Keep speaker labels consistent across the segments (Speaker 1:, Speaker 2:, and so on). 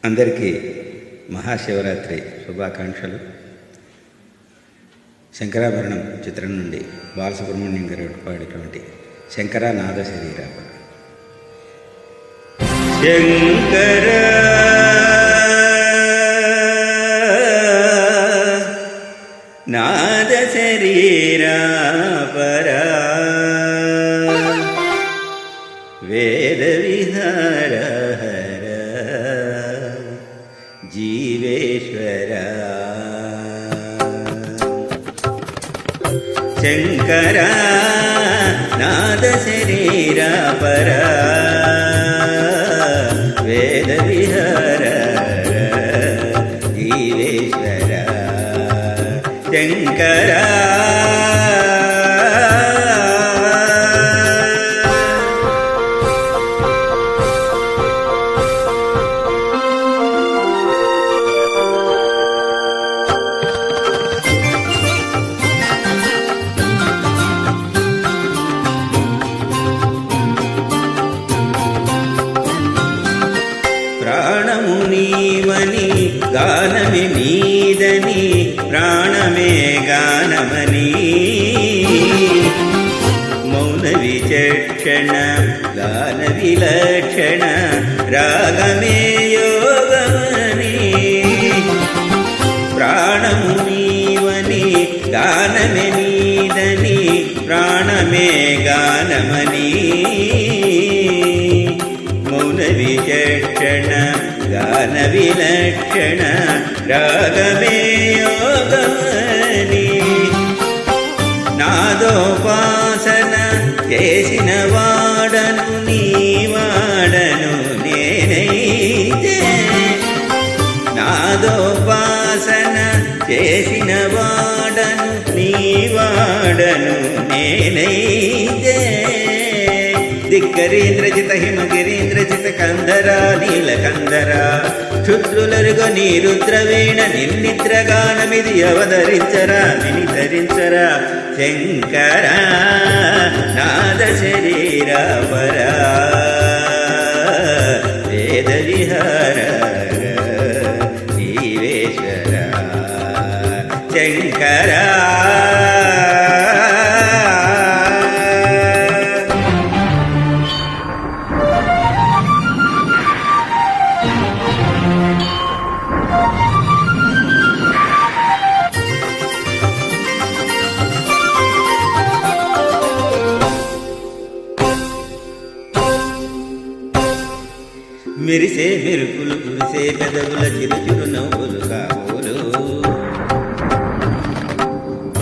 Speaker 1: అందరికీ మహాశివరాత్రి శుభాకాంక్షలు. శంకరాభరణం చిత్రం నుండి బాలసుబ్రహ్మణ్యం గారు పాడినటువంటి శంకరనాద శరీరాప. శంకర నాద శరీరాపరా వేద విహార హర జీవేశ్వర. శంకర నాద శరీరాపర వేద విహార జీవేశ్వర. శంకర ప్రాణము నీవని గానమే నీదని ప్రాణమే గానమని మౌన విచక్షణ గాన విలక్షణ రాగమే యోగమని. ప్రాణము నీవని గానమే నీదని ప్రాణమే గానమని మౌన విచక్షణ గాన విలక్షణ రాగమే యోగమని. నాదోపాసన చేసిన వాడను నీవాడను నేనైతే. నాదోపాసన చేసిన వాడను నీవాడను నేనైతే. దిక్కరీంద్రజిత హిమగిరీంద్రజిత కందరా నీలకందరా క్షుద్రులరుగ నీరుద్రవీణ నిన్నిద్రగానమిది అవతరించరా వినితరించరా. శంకర నాద శరీరాపరా వేద విహార జీవేశ్వర. శంకర మెరిసే మెరుపులు కురిసే పెదవుల చిరుచురు నవ్వులు కాబోలు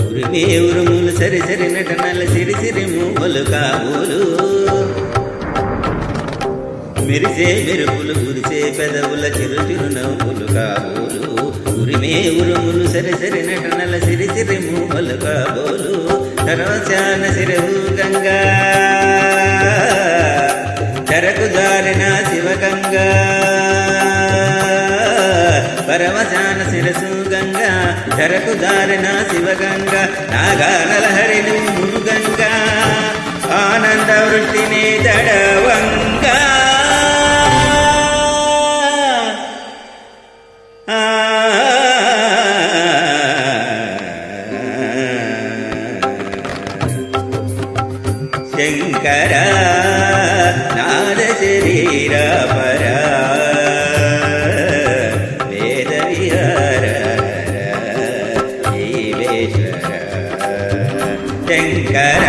Speaker 1: ఉరిమే ఉరుములు సరి సరి నటనల సిరి సిరి మూవలు కాబోలు. మెరిసే మెరుపులు కురిసే పెదవుల చిరుచురు నవ్వులు కాబోలు ఉరిమే ఉరుములు సరి సరి నటనల సిరి సిరి మూవలు కాబోలు. సర్వశాన శిరవు గంగా చెరకు జారిన శివగంగా పరమశాన శిరసు గంగా చెరకు జారిన శివగంగా నాగానలహరి నువ్వు గంగా ఆనంద వృష్టిని దడవంగా. శంకర నాద శరీరాపర వేద విహార జీవేశ్వర. శంకర